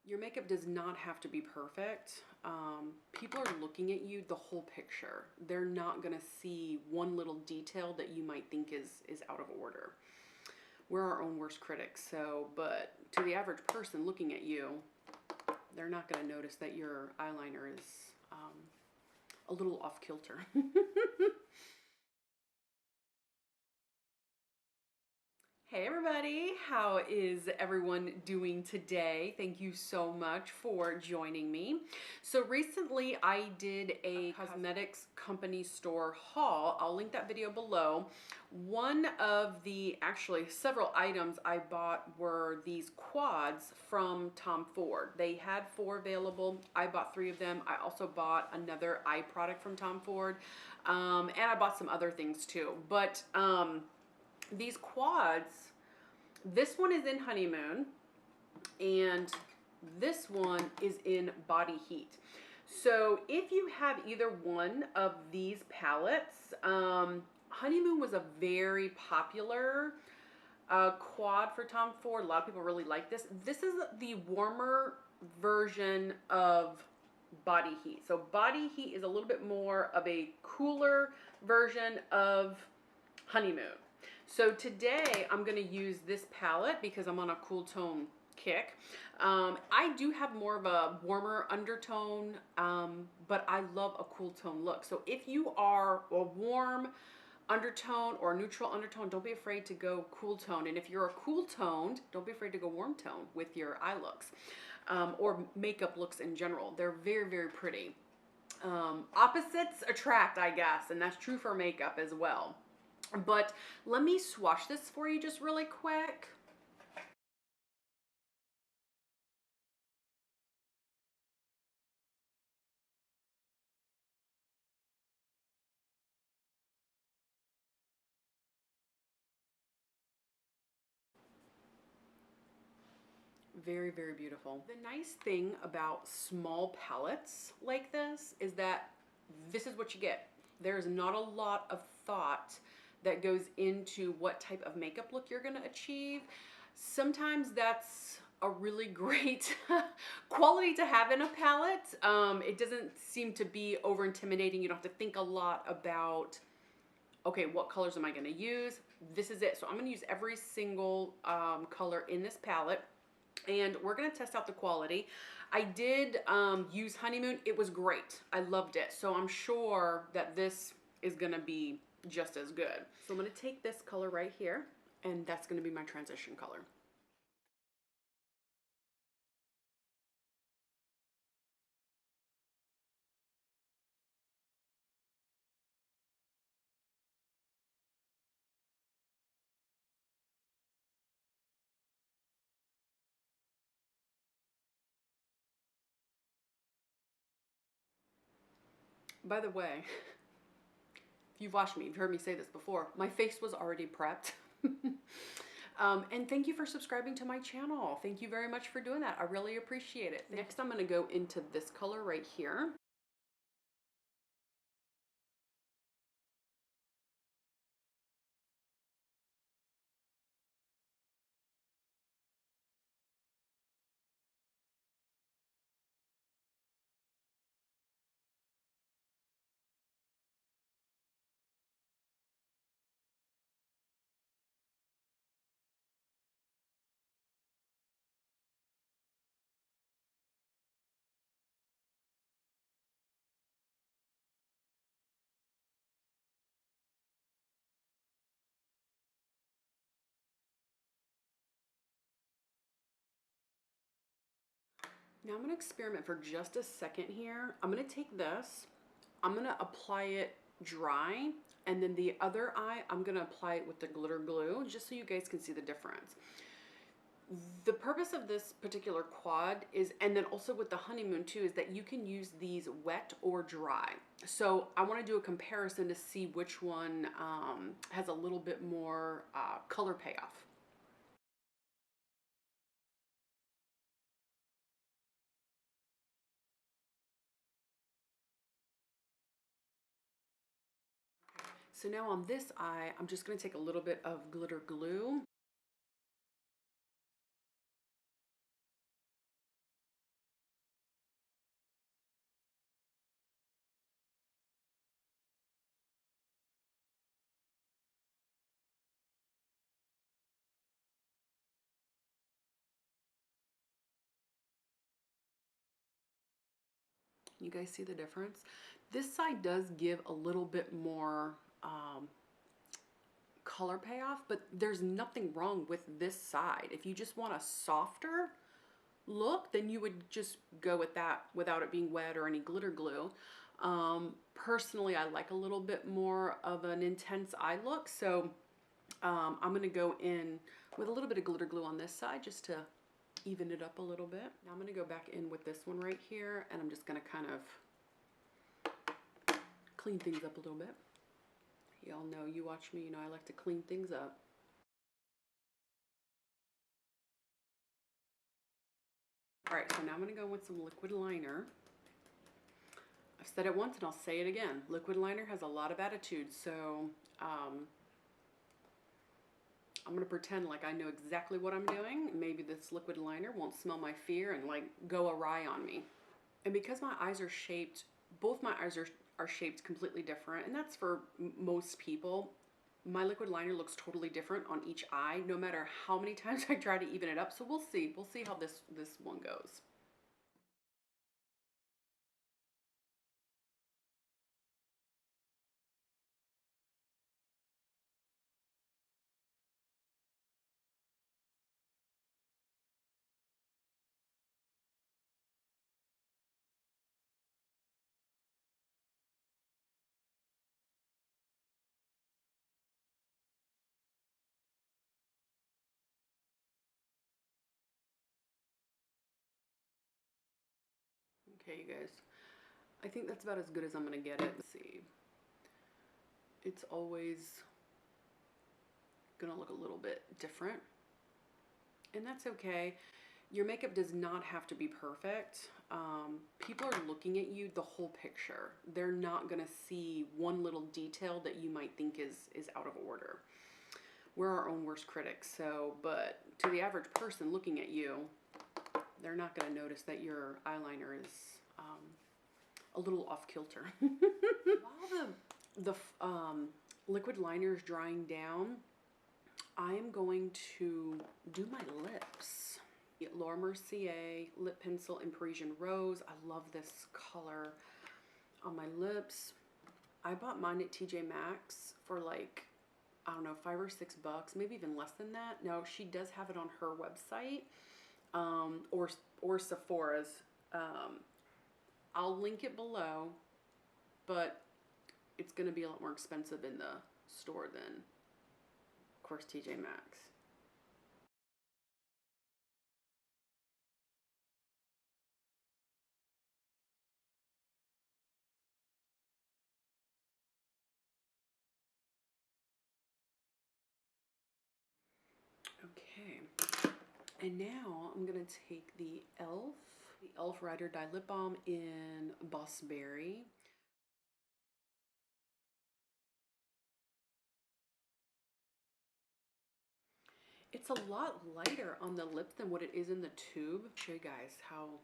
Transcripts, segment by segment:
Your makeup does not have to be perfect. People are looking at you the whole picture. They're not gonna see one little detail that you might think is out of order. We're our own worst critics, so, but to the average person looking at you, they're not gonna notice that your eyeliner is a little off kilter. Hey everybody, how is everyone doing today? Thank you so much for joining me. So recently I did a cosmetics company store haul. I'll link that video below. One of the, actually several items I bought were these quads from Tom Ford. They had 4 available. I bought 3 of them. I also bought another eye product from Tom Ford. And I bought some other things too. But these quads, this one is in Honeymoon and this one is in Body Heat. So if you have either one of these palettes, Honeymoon was a very popular quad for Tom Ford. A lot of people really like this. This is the warmer version of Body Heat. So Body Heat is a little bit more of a cooler version of Honeymoon. So today I'm going to use this palette because I'm on a cool tone kick. I do have more of a warmer undertone, but I love a cool tone look. So if you are a warm undertone or neutral undertone, don't be afraid to go cool tone. And if you're a cool toned, don't be afraid to go warm tone with your eye looks, or makeup looks in general. They're very, very pretty. Opposites attract, I guess, and that's true for makeup as well. But let me swatch this for you just really quick. Very, very beautiful. The nice thing about small palettes like this is that this is what you get. There's not a lot of thought that goes into what type of makeup look you're gonna achieve. Sometimes that's a really great quality to have in a palette. It doesn't seem to be over intimidating. You don't have to think a lot about, okay, what colors am I gonna use? This is it. So I'm gonna use every single color in this palette, and we're gonna test out the quality. I did use Honeymoon. It was great. I loved it. So I'm sure that this is gonna be just as good. So I'm gonna take this color right here, and that's gonna be my transition color. By the way, if you've watched me, you've heard me say this before, my face was already prepped. And thank you for subscribing to my channel. Thank you very much for doing that. I really appreciate it. Next, I'm gonna go into this color right here. Now I'm gonna experiment for just a second here. I'm gonna take this, I'm gonna apply it dry, and then the other eye, I'm gonna apply it with the glitter glue, just so you guys can see the difference. The purpose of this particular quad is, and then also with the Honeymoon too, is that you can use these wet or dry. So I wanna do a comparison to see which one has a little bit more color payoff. So now on this eye, I'm just gonna take a little bit of glitter glue. You guys see the difference? This side does give a little bit more color payoff, but there's nothing wrong with this side. If you just want a softer look, then you would just go with that without it being wet or any glitter glue. Personally, I like a little bit more of an intense eye look, so I'm gonna go in with a little bit of glitter glue on this side just to even it up a little bit. Now I'm gonna go back in with this one right here, and I'm just gonna kind of clean things up a little bit. Y'all know, you watch me, you know I like to clean things up. All right, so now I'm gonna go with some liquid liner. I've said it once and I'll say it again. Liquid liner has a lot of attitude, so I'm gonna pretend like I know exactly what I'm doing. Maybe this liquid liner won't smell my fear and like go awry on me. And because my eyes are shaped, both my eyes are shaped completely different, and that's for most people. My liquid liner looks totally different on each eye, no matter how many times I try to even it up. So we'll see. We'll see how this one goes. Okay, you guys. I think that's about as good as I'm gonna get it. Let's see. It's always gonna look a little bit different, and that's okay. Your makeup does not have to be perfect. People are looking at you the whole picture. They're not gonna see one little detail that you might think is out of order. We're our own worst critics, so, but to the average person looking at you, they're not gonna notice that your eyeliner is a little off kilter. While the liquid liner is drying down, I am going to do my lips. Laura Mercier lip pencil in Parisian Rose. I love this color on my lips. I bought mine at TJ Maxx for like, I don't know, $5 or $6, maybe even less than that. Now she does have it on her website, or Sephora's. I'll link it below, but it's gonna be a lot more expensive in the store than, of course, TJ Maxx. Okay, and now I'm gonna take the e.l.f. Ride or Die Lip Balm in Boss Berry. It's a lot lighter on the lip than what it is in the tube. I'll show you guys how.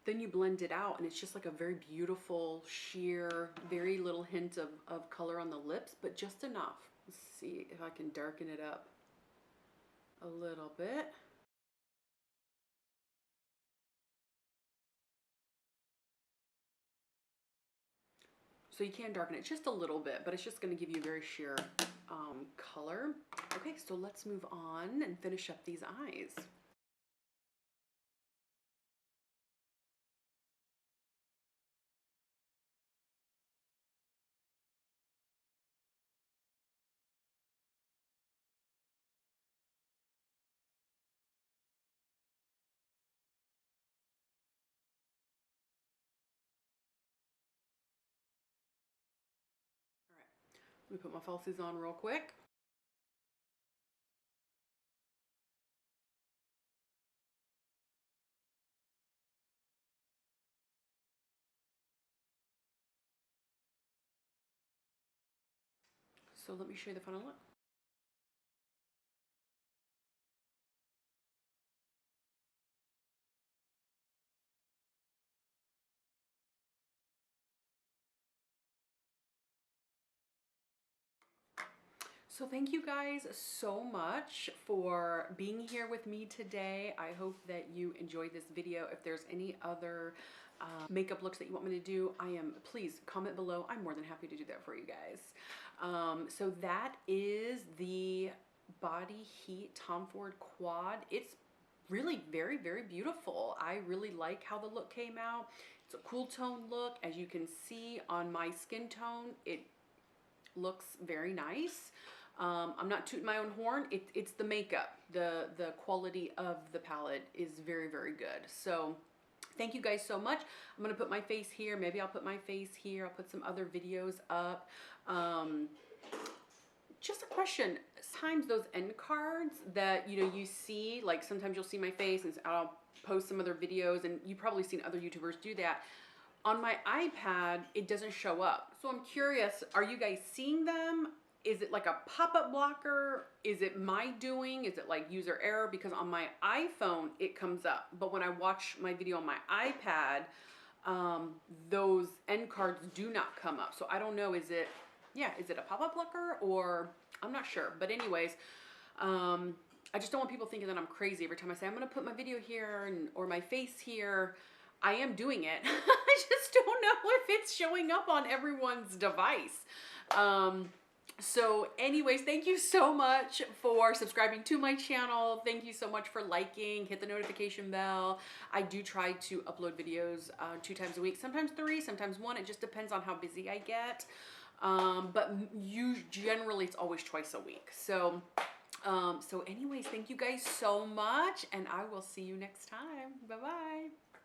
Then you blend it out and it's just like a very beautiful, sheer, very little hint of color on the lips, but just enough. Let's see if I can darken it up a little bit. So you can darken it just a little bit, but it's just gonna give you very sheer color. Okay, so let's move on and finish up these eyes. All right, let me put my falsies on real quick. So let me show you the final look. So thank you guys so much for being here with me today. I hope that you enjoyed this video. If there's any other makeup looks that you want me to do, please comment below. I'm more than happy to do that for you guys. So that is the Body Heat Tom Ford Quad. It's really very, very beautiful. I really like how the look came out. It's a cool tone look. As you can see on my skin tone, it looks very nice. I'm not tooting my own horn. It's the makeup. The quality of the palette is very, very good. So thank you guys so much. I'm gonna put my face here. Maybe I'll put my face here. I'll put some other videos up. Just a question. Sometimes those end cards that you see, like sometimes you'll see my face and I'll post some other videos, and you've probably seen other YouTubers do that. On my iPad, it doesn't show up. So I'm curious, are you guys seeing them? Is it like a pop-up blocker? Is it my doing? Is it like user error? Because on my iPhone, it comes up. But when I watch my video on my iPad, those end cards do not come up. So I don't know, is it a pop-up blocker, or I'm not sure. But anyways, I just don't want people thinking that I'm crazy every time I say I'm gonna put my video here or my face here. I am doing it. I just don't know if it's showing up on everyone's device. So anyways, thank you so much for subscribing to my channel. Thank you so much for liking, hit the notification bell. I do try to upload videos 2 times a week, sometimes 3, sometimes 1. It just depends on how busy I get. But generally it's always twice a week. So anyways, thank you guys so much, and I will see you next time. Bye-bye.